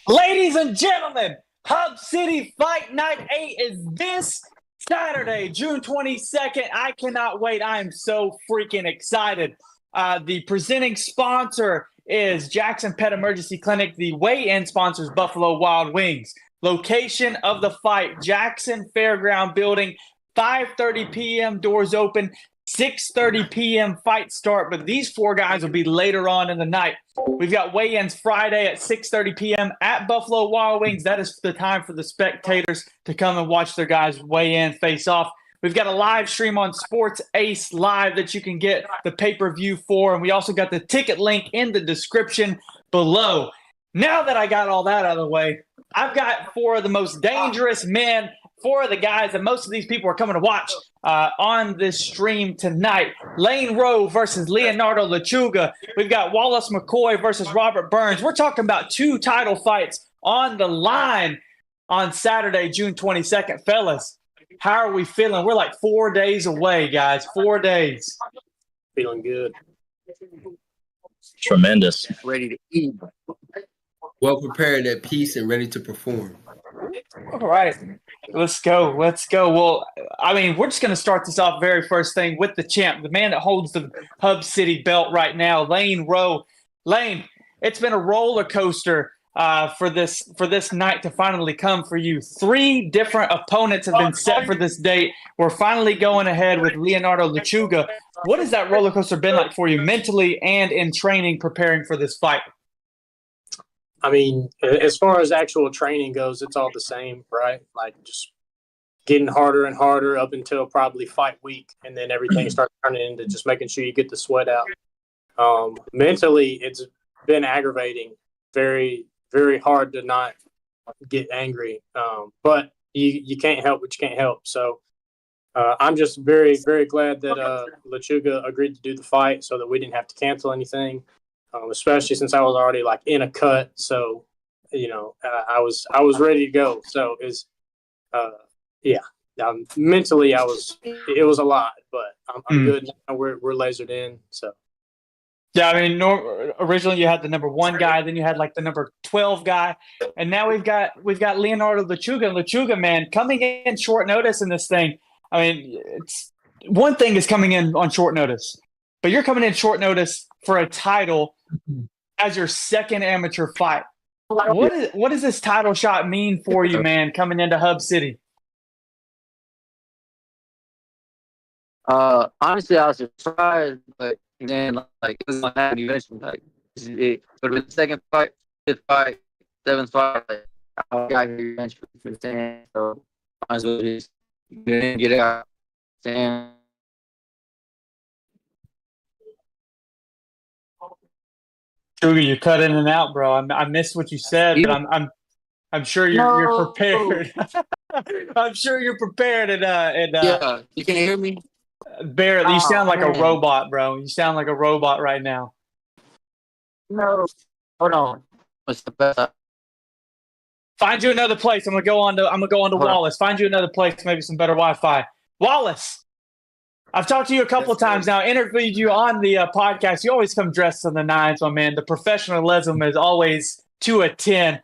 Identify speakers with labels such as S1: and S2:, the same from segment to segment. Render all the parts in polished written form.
S1: Ladies and gentlemen, Hub City Fight Night 8 is this Saturday, June 22nd. I cannot wait. I am so freaking excited. The presenting sponsor is Jackson Pet Emergency Clinic. The weigh-in sponsor is Buffalo Wild Wings. Location of the fight, Jackson Fairground Building, 5:30 p.m. doors open, 6:30 p.m. fight start, but these four guys will be later on in the night. We've got weigh-ins Friday at 6:30 p.m. at Buffalo Wild Wings. That is the time for the spectators to come and watch their guys weigh in, face off. We've got a live stream on Sports Ace Live that you can get the pay-per-view for, and we also got the ticket link in the description below. Now that I got all that out of the way, I've got four of the most dangerous men, four of the guys that most of these people are coming to watch on this stream tonight. Lane Rowe versus Leonardo Lechuga. We've got Wallace McCoy versus Robert Burns. We're talking about two title fights on the line on Saturday, June 22nd. Fellas, how are we feeling? We're like 4 days away, guys. 4 days.
S2: Feeling good.
S3: Tremendous.
S2: Ready to eat.
S4: Well prepared, at peace, and ready to perform.
S1: All right. Let's go. Well, I mean, we're just going to start this off very first thing with the champ, the man that holds the Hub City belt right now, Lane Rowe. Lane, it's been a roller coaster for this night to finally come for you. 3 different opponents have been set for this date. We're finally going ahead with Leonardo Lechuga. What has that roller coaster been like for you mentally and in training preparing for this fight?
S2: I mean, as far as actual training goes, it's all the same, right? Like just getting harder and harder up until probably fight week, and then everything starts turning into just making sure you get the sweat out. Mentally, it's been aggravating, very, very hard to not get angry. But you can't help what you can't help. So I'm just very, very glad that Lechuga agreed to do the fight so that we didn't have to cancel anything. Especially since I was already like in a cut, so I was ready to go. So mentally it was a lot, but I'm good now. We're lasered in. So
S1: yeah, I mean, originally you had the number 1 guy, then you had like the number 12 guy, and now we've got Leonardo Lechuga. And Lechuga, man, coming in short notice in this thing. I mean, it's one thing is coming in on short notice, but you're coming in short notice for a title as your second amateur fight. What does this title shot mean for you, man, coming into Hub City?
S5: Honestly, I was surprised, but then it was gonna happen eventually. It would have been the second fight, 5th fight, 7th fight. I got here eventually for the 10, so might as well just get it out. Damn.
S1: Sugar, you cut in and out, bro. I missed what you said, but I'm sure you're prepared. I'm sure you're prepared.
S5: Yeah, you can hear me.
S1: Barely. You sound like a robot, bro. You sound like a robot right now.
S5: No, hold on. What's the best?
S1: Find you another place. I'm gonna go on to Wallace. Find you another place, maybe some better Wi-Fi. Wallace, I've talked to you a couple of times now. Interviewed you on the podcast. You always come dressed to the nines, my man. The professionalism is always to a 10.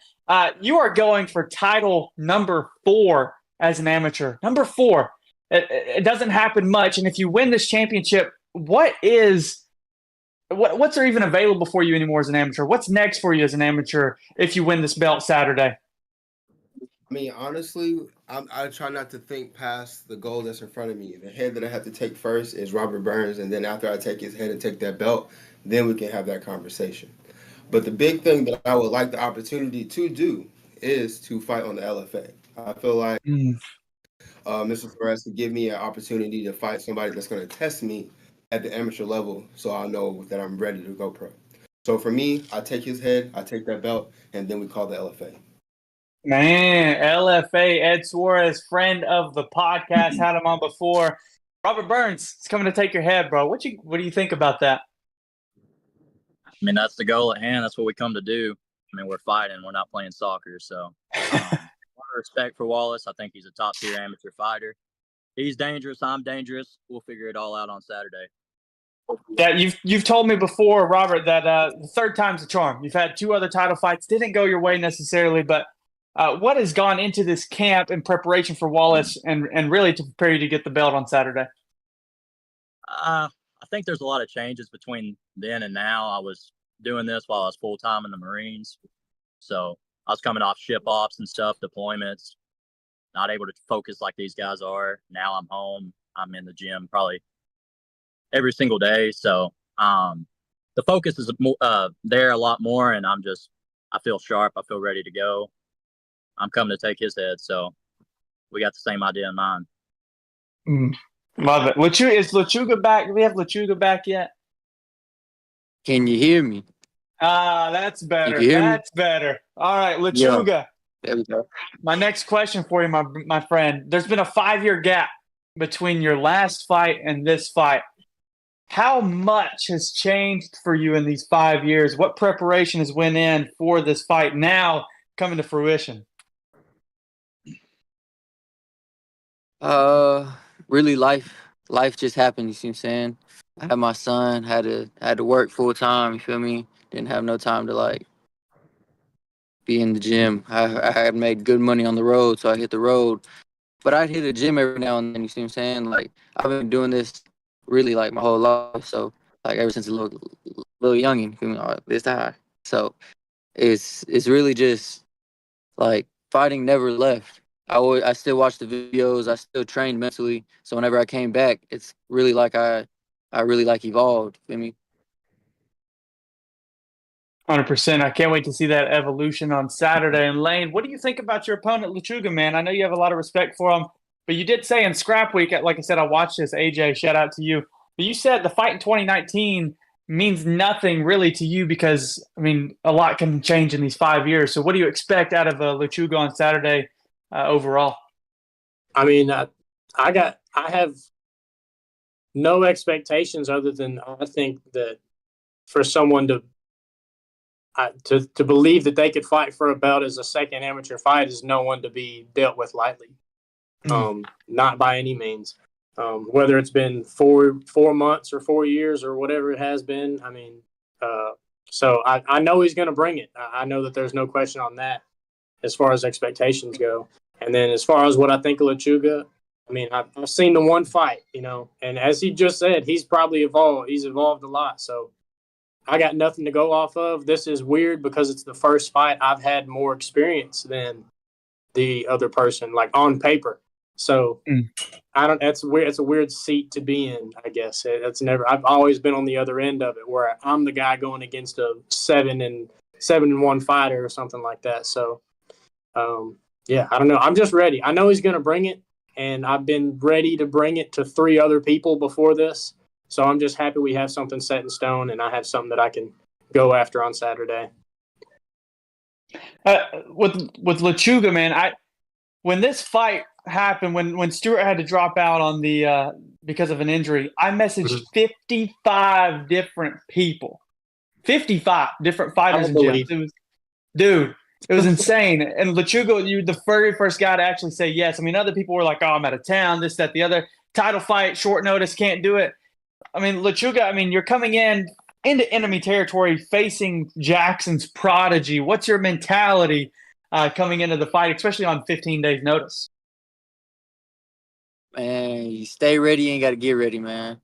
S1: You are going for title number 4 as an amateur. Number 4. It doesn't happen much, and if you win this championship, what's there even available for you anymore as an amateur? What's next for you as an amateur if you win this belt Saturday?
S4: I mean, honestly, I try not to think past the goal that's in front of me. The head that I have to take first is Robert Burns, and then after I take his head and take that belt, then we can have that conversation. But the big thing that I would like the opportunity to do is to fight on the LFA. I feel like Mr. Flores could give me an opportunity to fight somebody that's going to test me at the amateur level, so I'll know that I'm ready to go pro. So for me, I take his head, I take that belt, and then we call the LFA.
S1: Man, LFA, Ed Suarez, friend of the podcast, had him on before. Robert Burns is coming to take your head, bro. What do you think about that?
S3: I mean, that's the goal at hand. That's what we come to do. I mean, we're fighting. We're not playing soccer. So, a lot of respect for Wallace. I think he's a top-tier amateur fighter. He's dangerous. I'm dangerous. We'll figure it all out on Saturday.
S1: that you've told me before, Robert, that the third time's the charm. You've had 2 other title fights, didn't go your way necessarily, but what has gone into this camp in preparation for Wallace and really to prepare you to get the belt on Saturday?
S3: I think there's a lot of changes between then and now. I was doing this while I was full time in the Marines, so I was coming off ship ops and stuff, deployments, not able to focus like these guys are. Now I'm home. I'm in the gym probably every single day. So the focus is there a lot more, and I feel sharp. I feel ready to go. I'm coming to take his head. So we got the same idea in mind.
S1: Love it. Is Lechuga back? Do we have Lechuga back yet?
S5: Can you hear me?
S1: That's better. That's better. All right, Lechuga.
S5: Yeah. There we go.
S1: My next question for you, my friend. There's been a 5-year gap between your last fight and this fight. How much has changed for you in these 5 years? What preparation has went in for this fight now coming to fruition?
S5: Really life just happened, you see what I'm saying? I had my son, had to work full time, you feel me? Didn't have no time to like be in the gym. I had made good money on the road, so I hit the road. But I'd hit the gym every now and then, you see what I'm saying? Like I've been doing this really like my whole life. So like ever since a little youngin', you feel me? This high. So it's really just like fighting never left. I still watch the videos. I still trained mentally. So whenever I came back, it's really like I really like evolved. Feel me?
S1: 100%. I can't wait to see that evolution on Saturday. And Lane, what do you think about your opponent, Lechuga, man? I know you have a lot of respect for him, but you did say in Scrap Week, like I said, I watched this. AJ, shout out to you. But you said the fight in 2019 means nothing really to you because, I mean, a lot can change in these 5 years. So what do you expect out of Lechuga on Saturday overall?
S2: I mean, I have no expectations other than I think that for someone to believe that they could fight for a belt as a second amateur fight is no one to be dealt with lightly. Not by any means. Whether it's been 4 months or 4 years or whatever it has been. I mean, so I know he's going to bring it. I know that there's no question on that as far as expectations go. And then as far as what I think of Lechuga, I mean, I've seen the one fight, you know, and as he just said, he's probably evolved. He's evolved a lot. So I got nothing to go off of. This is weird because it's the first fight I've had more experience than the other person, like on paper. So that's weird. It's a weird seat to be in, I guess. I've always been on the other end of it where I'm the guy going against a 7-1 fighter or something like that. So, yeah, I don't know. I'm just ready. I know he's going to bring it, and I've been ready to bring it to 3 other people before this. So I'm just happy we have something set in stone, and I have something that I can go after on Saturday.
S1: With Lechuga, man, when this fight happened, when Stewart had to drop out on the because of an injury, I messaged 55 different people, 55 different fighters and gyms. It was insane. And Lechuga, you were the very first guy to actually say yes. I mean, other people were like, "Oh, I'm out of town," this, that, the other. Title fight, short notice, can't do it. I mean, Lechuga, I mean, you're coming into enemy territory facing Jackson's prodigy. What's your mentality coming into the fight, especially on 15 days notice?
S5: Man, you stay ready, you ain't got to get ready, man.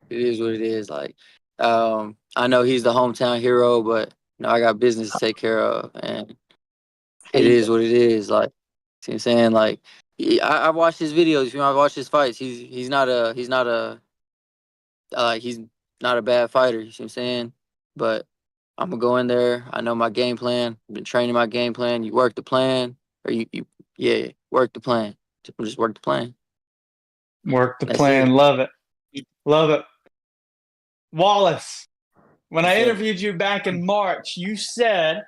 S5: It is what it is. Like, I know he's the hometown hero, but I got business to take care of, and it is what it is. Like, see what I'm saying? Like, I watched his videos. I watched his fights. He's not a bad fighter. You see what I'm saying? But I'm gonna go in there. I know my game plan. I've been training my game plan. You work the plan, or work the plan. Just work the plan.
S1: Work the plan. Love it. Love it. Wallace, when I interviewed you back in March, you said,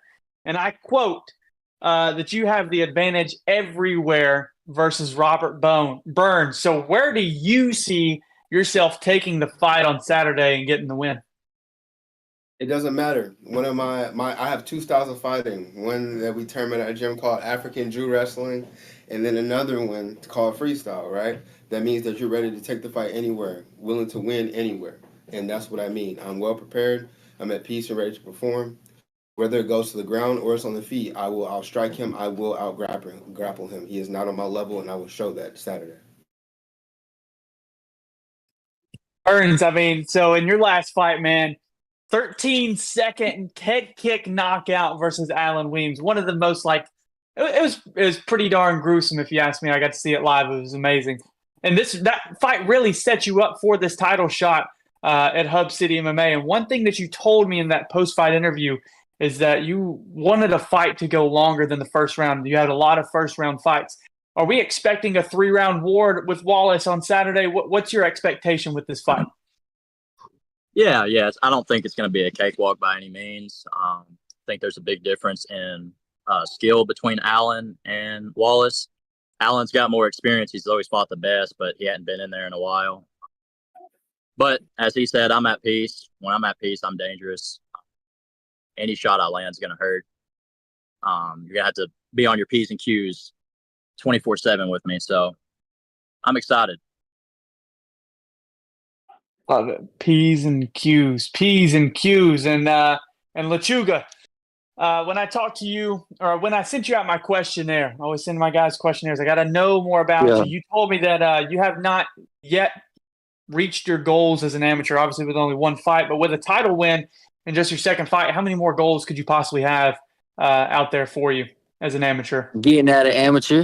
S1: and I quote, that you have the advantage everywhere versus Robert Burns. So where do you see yourself taking the fight on Saturday and getting the win?
S4: It doesn't matter. One of I have 2 styles of fighting. One that we term at our gym called African Jew wrestling, and then another one called freestyle, right? That means that you're ready to take the fight anywhere, willing to win anywhere. and that's what I mean. I'm well prepared. I'm at peace and ready to perform. Whether it goes to the ground or it's on the feet, I'll strike him. I will grapple him. He is not on my level, and I will show that Saturday.
S1: Burns, I mean, so in your last fight, man, 13-second head kick knockout versus Alan Weems. One of the most it was pretty darn gruesome if you ask me. I got to see it live. It was amazing. And that fight really set you up for this title shot at Hub City MMA. And one thing that you told me in that post-fight interview is that you wanted a fight to go longer than the first round. You had a lot of first-round fights. Are we expecting a 3-round war with Wallace on Saturday? What's your expectation with this fight?
S3: Yeah. I don't think it's going to be a cakewalk by any means. I think there's a big difference in skill between Allen and Wallace. Allen's got more experience. He's always fought the best, but he hadn't been in there in a while. But as he said, I'm at peace. When I'm at peace, I'm dangerous. Any shot I land is going to hurt. You're going to have to be on your P's and Q's 24/7 with me. So I'm excited.
S1: P's and Q's. And Lechuga, when I talked to you, or when I sent you out my questionnaire, I always send my guys questionnaires. I got to know more about you. You told me that you have not yet reached your goals as an amateur, obviously with only one fight, but with a title win and just your second fight, how many more goals could you possibly have out there for you as an amateur?
S5: Getting out of amateur.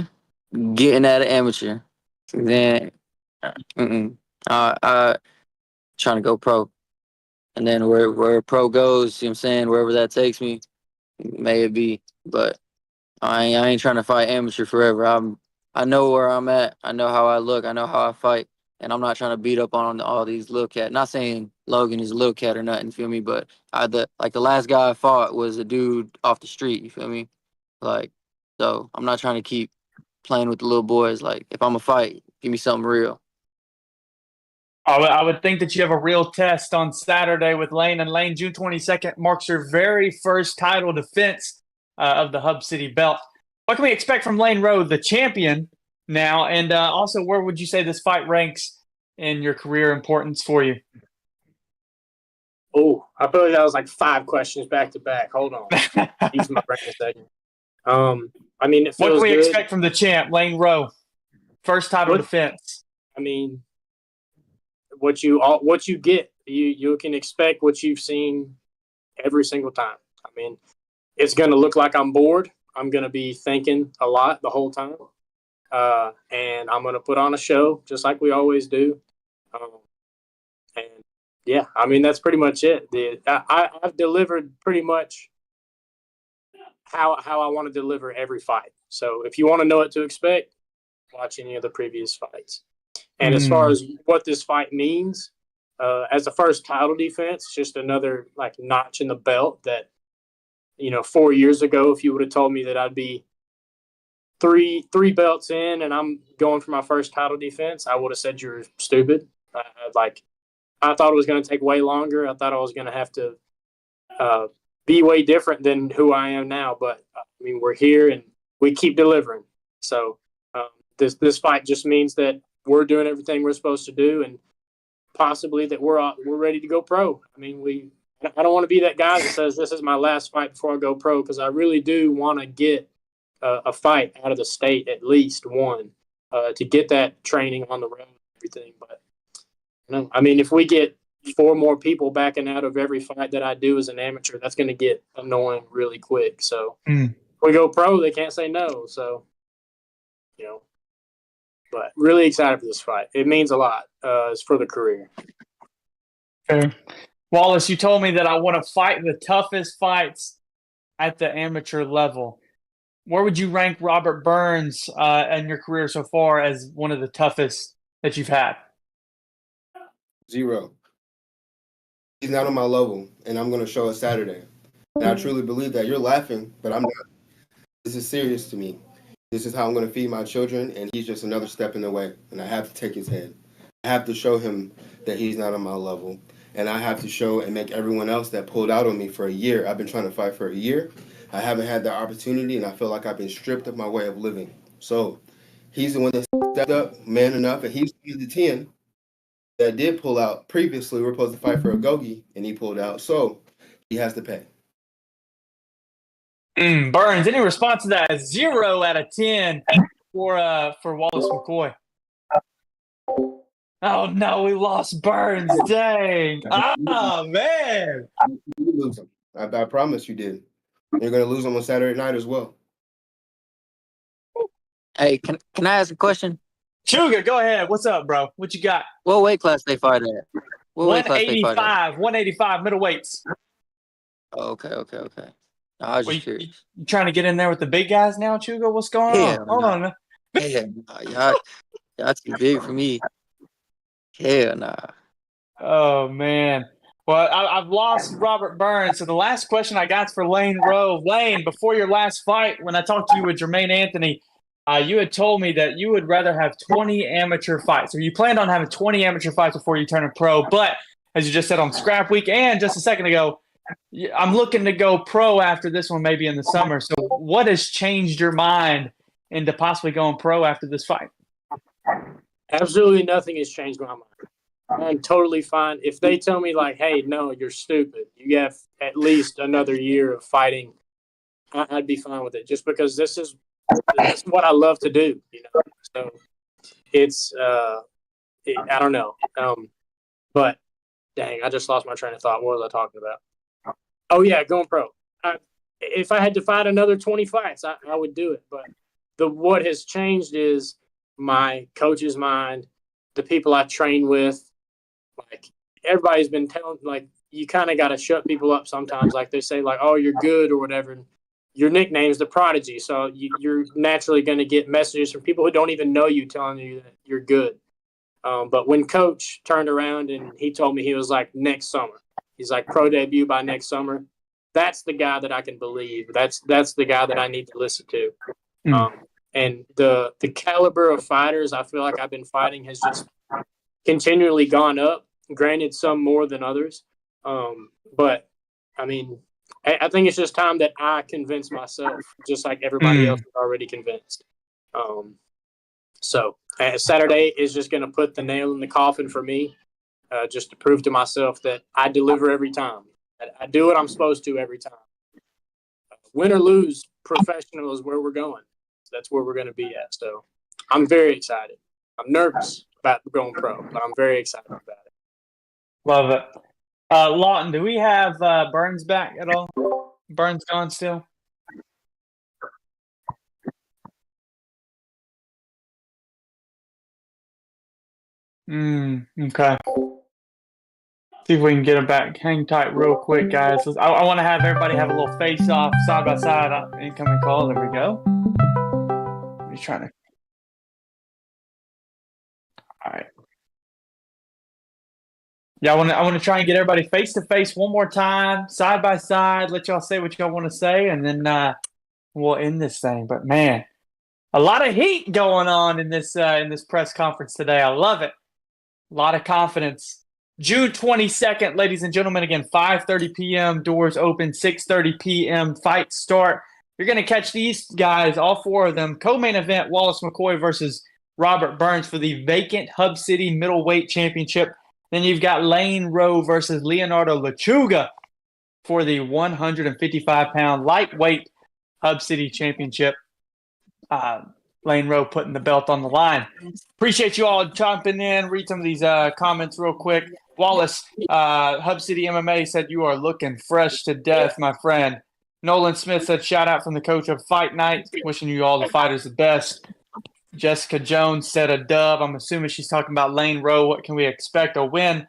S5: Then trying to go pro. And then where pro goes, you know what I'm saying, wherever that takes me, may it be. But I ain't trying to fight amateur forever. I know where I'm at. I know how I look. I know how I fight. And I'm not trying to beat up on all these little cats. Not saying Logan is a little cat or nothing, feel me? But the last guy I fought was a dude off the street, you feel me? So I'm not trying to keep playing with the little boys. Like, if I'm a fight, give me something real.
S1: I would think that you have a real test on Saturday with Lane. And Lane, June 22nd, marks your very first title defense of the Hub City belt. What can we expect from Lane Rowe, the champion now? And also, where would you say this fight ranks in your career importance for you?
S2: Oh, I feel like that was like 5 questions back to back. Hold on. Use my brain a second. I mean, it feels
S1: what can we
S2: good.
S1: expect from the champ, Lane Rowe? First title defense.
S2: I mean, what you get, you can expect what you've seen every single time. I mean, it's going to look like I'm bored. I'm going to be thinking a lot the whole time. And I'm going to put on a show just like we always do. And yeah, I mean, that's pretty much it. I've delivered pretty much how I want to deliver every fight. So if you want to know what to expect, watch any of the previous fights. And as far as what this fight means, as the first title defense, just another notch in the belt that, 4 years ago, if you would have told me that I'd be three belts in and I'm going for my first title defense, I would have said you're stupid. I thought it was going to take way longer. I thought I was going to have to be way different than who I am now. But I mean, we're here and we keep delivering. So this fight just means that we're doing everything we're supposed to do, and possibly that we're ready to go pro. I mean, I don't want to be that guy that says this is my last fight before I go pro, because I really do want to get a fight out of the state, at least one, to get that training on the road and everything. But I mean, if we get 4 more people backing out of every fight that I do as an amateur, that's going to get annoying really quick. So if we go pro, they can't say no. So, but really excited for this fight. It means a lot. It's for the career.
S1: Fair. Wallace, you told me that I want to fight the toughest fights at the amateur level. Where would you rank Robert Burns in your career so far as one of the toughest that you've had?
S4: 0. He's not on my level, and I'm going to show it Saturday. And I truly believe that. You're laughing, but I'm not. This is serious to me. This is how I'm going to feed my children, and he's just another step in the way, and I have to take his head. I have to show him that he's not on my level, and I have to show and make everyone else that pulled out on me for a year. I've been trying to fight for a year. I haven't had the opportunity, and I feel like I've been stripped of my way of living. So he's the one that stepped up, man enough, and he's the 10. that did pull out previously were supposed to fight for a Gogi, and he pulled out, so he has to pay.
S1: Burns, any response to that? 0 out of 10 for Wallace McCoy. Oh no, we lost Burns. Dang. Oh man.
S4: You lose him. I promise you did. You're gonna lose him on Saturday night as well.
S5: Hey, can I ask a question?
S1: Lechuga, go ahead. What's up, bro? What you got?
S5: What weight class they fight at? What weight class they fight at?
S1: 185 middleweights.
S5: Oh, okay. No, I was just
S1: You
S5: curious.
S1: trying to get in there with the big guys now, Lechuga? What's going on?
S5: Hell
S1: Hold
S5: no.
S1: on.
S5: Yeah, y'all too big for me. Hell nah.
S1: Oh man. Well, I've lost Robert Burns. So the last question I got is for Lane Rowe. Lane, before your last fight, when I talked to you with Jermaine Anthony, you had told me that you would rather have 20 amateur fights, or you planned on having 20 amateur fights before you turn pro. But as you just said on Scrap Week and just a second ago, I'm looking to go pro after this one, maybe in the summer. So what has changed your mind into possibly going pro after this fight?
S2: Absolutely nothing has changed my mind. I'm totally fine. If they tell me, like, hey, no, you're stupid, you have at least another year of fighting, I'd be fine with it, just because this is what I love to do, you know. So it's I don't know. But dang, I just lost my train of thought. What was I talking about? Oh yeah, going pro. If I had to fight another 20 fights, I would do it. But what has changed is my coach's mind, the people I train with. Like, everybody's been telling, like, you kind of got to shut people up sometimes. Like, they say, like, oh, you're good or whatever. And your nickname's the Prodigy, so you're naturally going to get messages from people who don't even know you telling you that you're good. But when Coach turned around and he told me, he was like, next summer. He's like, pro debut by next summer. That's the guy that I can believe. That's the guy that I need to listen to. And the caliber of fighters I feel like I've been fighting has just continually gone up. Granted, some more than others. But, I mean, I think it's just time that I convince myself, just like everybody else is already convinced. So Saturday is just going to put the nail in the coffin for me, just to prove to myself that I deliver every time. I do what I'm supposed to every time. Win or lose, professional is where we're going. That's where we're going to be at. So I'm very excited. I'm nervous about going pro, but I'm very excited about it.
S1: Love it. Lawton, do we have Burns back at all? Burns gone still? Okay. See if we can get him back. Hang tight real quick, guys. I want to have everybody have a little face-off side by side. Incoming call. There we go. He's trying to. All right. Yeah, I want to try and get everybody face to face one more time, side by side. Let y'all say what y'all want to say, and then we'll end this thing. But man, a lot of heat going on in this press conference today. I love it. A lot of confidence. June 22nd, ladies and gentlemen. Again, 5:30 p.m. Doors open. 6:30 p.m. Fights start. You're going to catch these guys, all four of them. Co-main event: Wallace McCoy versus Robert Burns for the vacant Hub City Middleweight Championship. Then you've got Lane Rowe versus Leonardo Lechuga for the 155-pound lightweight Hub City Championship. Lane Rowe putting the belt on the line. Appreciate you all jumping in. Read some of these comments real quick. Wallace, Hub City MMA said you are looking fresh to death, my friend. Nolan Smith said, shout out from the coach of Fight Night. Wishing you all the fighters the best. Jessica Jones said a dub. I'm assuming she's talking about Lane Rowe. What can we expect? A win.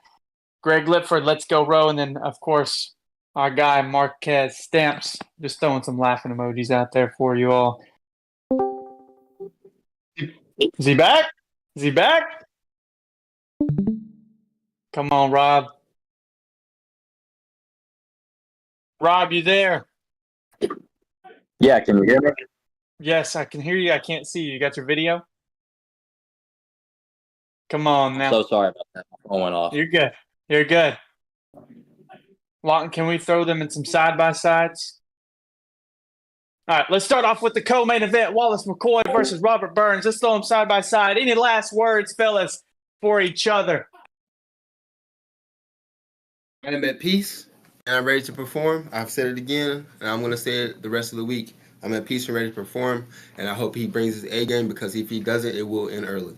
S1: Greg Lipford, let's go Rowe. And then, of course, our guy Marquez Stamps. Just throwing some laughing emojis out there for you all. Is he back? Is he back? Come on, Rob. Rob, you there?
S6: Yeah, can you hear me?
S1: Yes, I can hear you. I can't see you. You got your video? Come on now.
S6: So sorry about that. My phone went off.
S1: You're good. You're good. Lawton, can we throw them in some side-by-sides? All right, let's start off with the co-main event. Wallace McCoy versus Robert Burns. Let's throw them side-by-side. Any last words, fellas, for each other?
S4: I'm at peace and I'm ready to perform. I've said it again, and I'm going to say it the rest of the week. I'm at peace and ready to perform, and I hope he brings his A game because if he doesn't, it will end early.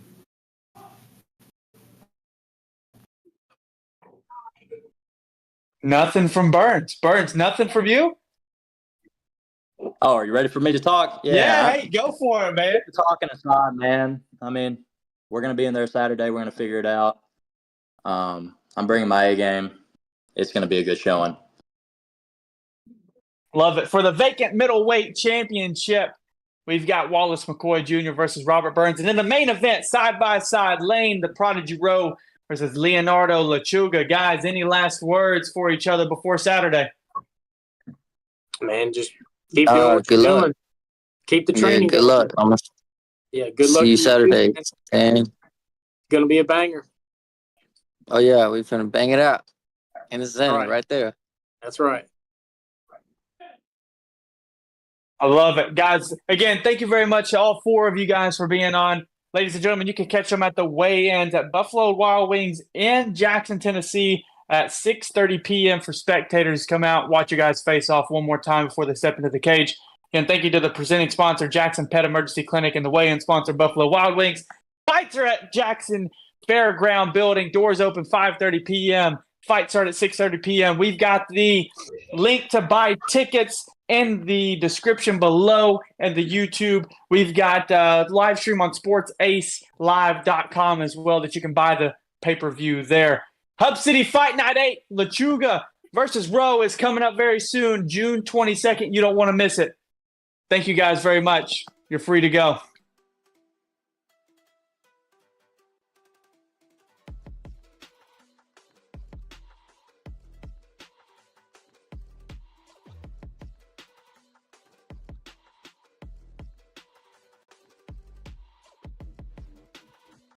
S1: Nothing from Burns. Burns, nothing from you?
S6: Oh, are you ready for me to talk?
S1: Hey, go for it, man.
S6: Talking aside, man. I mean, we're gonna be in there Saturday. We're gonna figure it out. I'm bringing my A game. It's gonna be a good showing.
S1: Love it. For the vacant middleweight championship, we've got Wallace McCoy Jr. versus Robert Burns. And in the main event, side by side, Lane, the Prodigy Rowe versus Leonardo Lechuga. Guys, any last words for each other before Saturday?
S2: Man, just keep doing what
S5: good
S2: you're
S5: luck.
S2: doing. Keep the training.
S5: Yeah, good luck.
S2: Yeah, good luck.
S5: See you Saturday. And
S2: It's gonna be a banger.
S5: oh yeah, we finna bang it out. In the center, right there.
S2: That's right.
S1: I love it. Guys, again, thank you very much to all four of you guys for being on. Ladies and gentlemen, you can catch them at the weigh-ins at Buffalo Wild Wings in Jackson, Tennessee at 6:30 p.m. for spectators. Come out, watch you guys face off one more time before they step into the cage. Again, thank you to the presenting sponsor, Jackson Pet Emergency Clinic, and the weigh-in sponsor, Buffalo Wild Wings. Fights are at Jackson Fairground Building. Doors open 5:30 p.m. Fight start at 6:30 p.m. We've got the link to buy tickets in the description below and the YouTube. We've got live stream on sportsacelive.com as well that you can buy the pay-per-view there. Hub City Fight Night 8, Lechuga versus Rowe is coming up very soon, June 22nd. You don't want to miss it. Thank you guys very much. You're free to go.